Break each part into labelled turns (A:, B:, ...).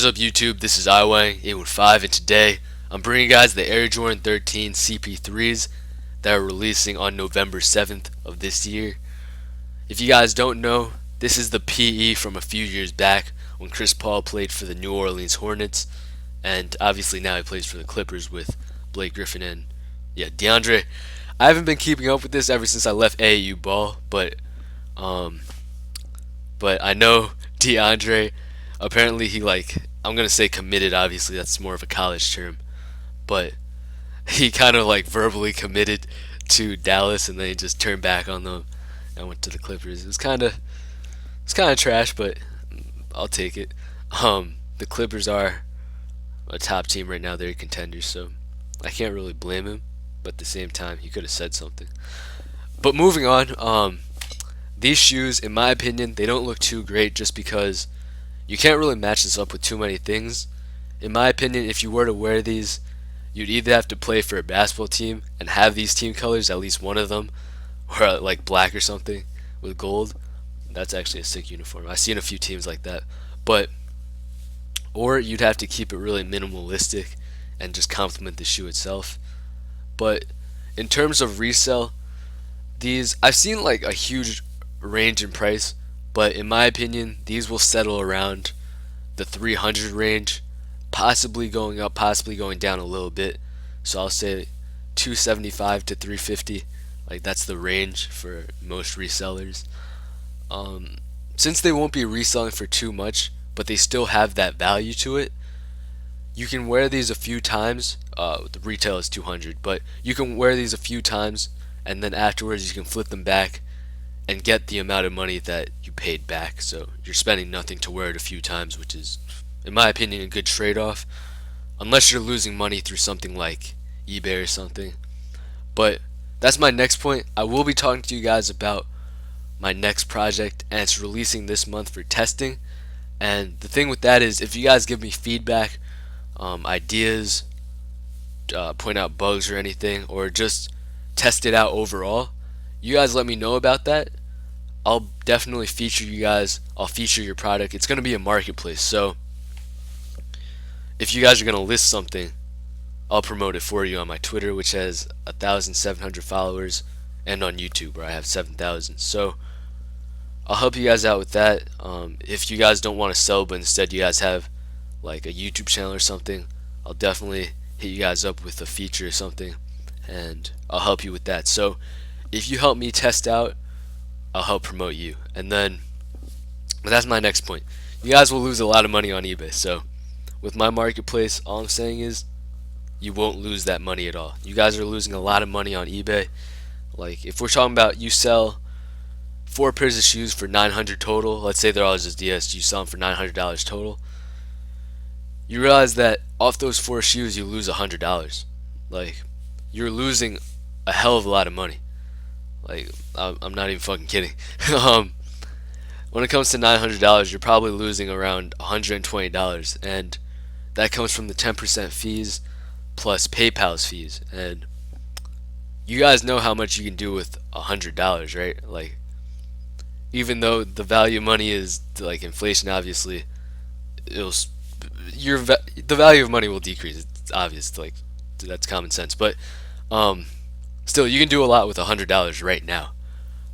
A: What is up, YouTube? This is iWang815, and today I'm bringing you guys the Air Jordan 13 CP3s that are releasing on November 7th of this year. If you guys don't know, this is the PE from a few years back when Chris Paul played for the New Orleans Hornets, and obviously now he plays for the Clippers with Blake Griffin and DeAndre. I haven't been keeping up with this ever since I left AAU ball, um, but I know DeAndre. Apparently, I'm gonna say committed. Obviously, that's more of a college term, but he kind of like verbally committed to Dallas, and then he just turned back on them and went to the Clippers. It's kind of trash, but I'll take it. The Clippers are a top team right now. They're contenders, so I can't really blame him. But at the same time, he could have said something. But moving on, these shoes, in my opinion, they don't look too great just because you can't really match this up with too many things. In my opinion, if you were to wear these, you'd either have to play for a basketball team and have these team colors, at least one of them, or like black or something with gold. That's actually a sick uniform. I've seen a few teams like that. But or you'd have to keep it really minimalistic and just complement the shoe itself. But in terms of resell, these I've seen like a huge range in price, but in my opinion, these will settle around the 300 range, possibly going up, possibly going down a little bit. So I'll say 275 to 350. Like that's the range for most resellers. Since they won't be reselling for too much, but they still have that value to it, you can wear these a few times. The retail is 200, but you can wear these a few times, and then afterwards you can flip them back and get the amount of money that you paid back. So you're spending nothing to wear it a few times, which is, in my opinion, a good trade-off, unless you're losing money through something like eBay or something. But that's my next point. I will be talking to you guys about my next project, and it's releasing this month for testing. And the thing with that is, if you guys give me feedback, ideas, point out bugs or anything, or just test it out overall, you guys let me know about that. I'll definitely feature you guys. I'll feature your product. It's going to be a marketplace, so if you guys are going to list something, I'll promote it for you on my Twitter, which has 1,700 followers, and on YouTube, where I have 7,000. So I'll help you guys out with that. If you guys don't want to sell, but instead you guys have like a YouTube channel or something, I'll definitely hit you guys up with a feature or something, and I'll help you with that. So if you help me test out, I'll help promote you. And then, but that's my next point. You guys will lose a lot of money on eBay. So with my marketplace, all I'm saying is you won't lose that money at all. You guys are losing a lot of money on eBay. Like if we're talking about you sell 4 pairs of shoes for 900 total, let's say they're all just DS, you sell them for $900 total. You realize that off those 4 shoes you lose $100. Like you're losing a hell of a lot of money. Like I'm not even fucking kidding. When it comes to $900, you're probably losing around $120, and that comes from the 10% fees plus PayPal's fees. And you guys know how much you can do with $100, right? Like even though the value of money is like inflation, obviously, the value of money will decrease. It's obvious, like that's common sense. But still, you can do a lot with $100 right now.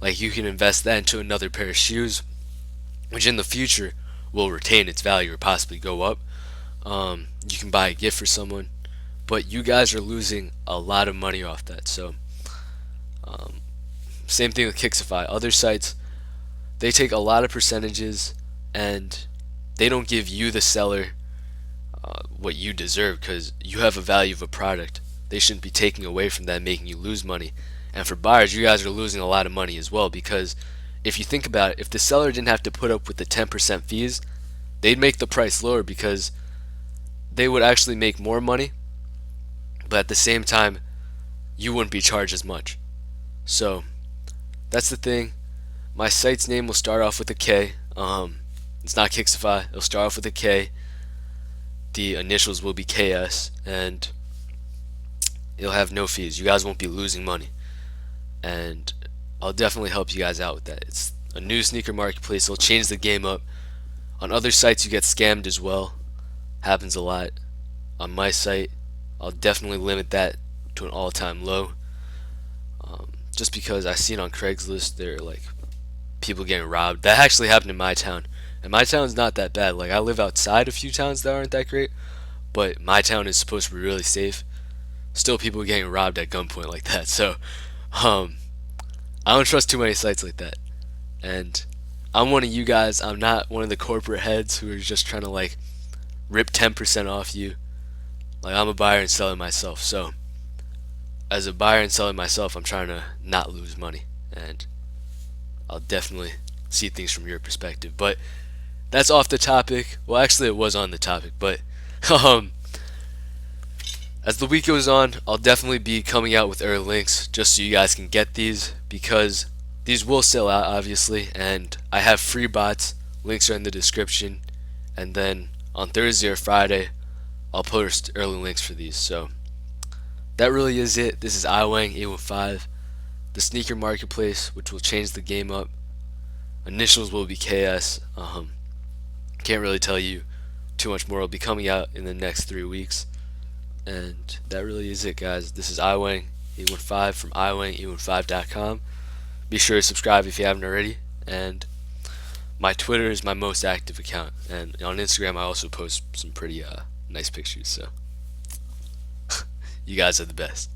A: Like you can invest that into another pair of shoes, which in the future will retain its value or possibly go up. You can buy a gift for someone, but you guys are losing a lot of money off that. So same thing with Kixify. Other sites, they take a lot of percentages, and they don't give you, the seller, what you deserve, because you have a value of a product. They shouldn't be taking away from that and making you lose money. And for buyers, you guys are losing a lot of money as well, because if you think about it, if the seller didn't have to put up with the 10% fees, they'd make the price lower because they would actually make more money, but at the same time you wouldn't be charged as much. So that's the thing. My site's name will start off with a K. It's not Kixify. It'll start off with a K. The initials will be KS, and it'll have no fees. You guys won't be losing money, and I'll definitely help you guys out with that. It's a new sneaker marketplace. It'll change the game up. On other sites, you get scammed as well. Happens a lot on my site. I'll definitely limit that to an all-time low. Just because I seen on Craigslist there are like people getting robbed. That actually happened in my town, and my town's not that bad. Like I live outside a few towns that aren't that great, but my town is supposed to be really safe. Still, people getting robbed at gunpoint like that. So, um, I don't trust too many sites like that. And I'm one of you guys. I'm not one of the corporate heads who are just trying to like rip 10% off you. Like I'm a buyer and seller myself. So, as a buyer and seller myself, I'm trying to not lose money, and I'll definitely see things from your perspective. But that's off the topic. Well, actually, it was on the topic, but um, as the week goes on, I'll definitely be coming out with early links just so you guys can get these, because these will sell out obviously, and I have free bots. Links are in the description, and then on Thursday or Friday, I'll post early links for these. So that really is it. This is iWang815, the sneaker marketplace, which will change the game up. Initials will be KS. Can't really tell you too much more. It'll be coming out in the next 3 weeks. And that really is it, guys. This is iWang815 from iWang815.com. Be sure to subscribe if you haven't already. And my Twitter is my most active account. And on Instagram, I also post some pretty nice pictures. So you guys are the best.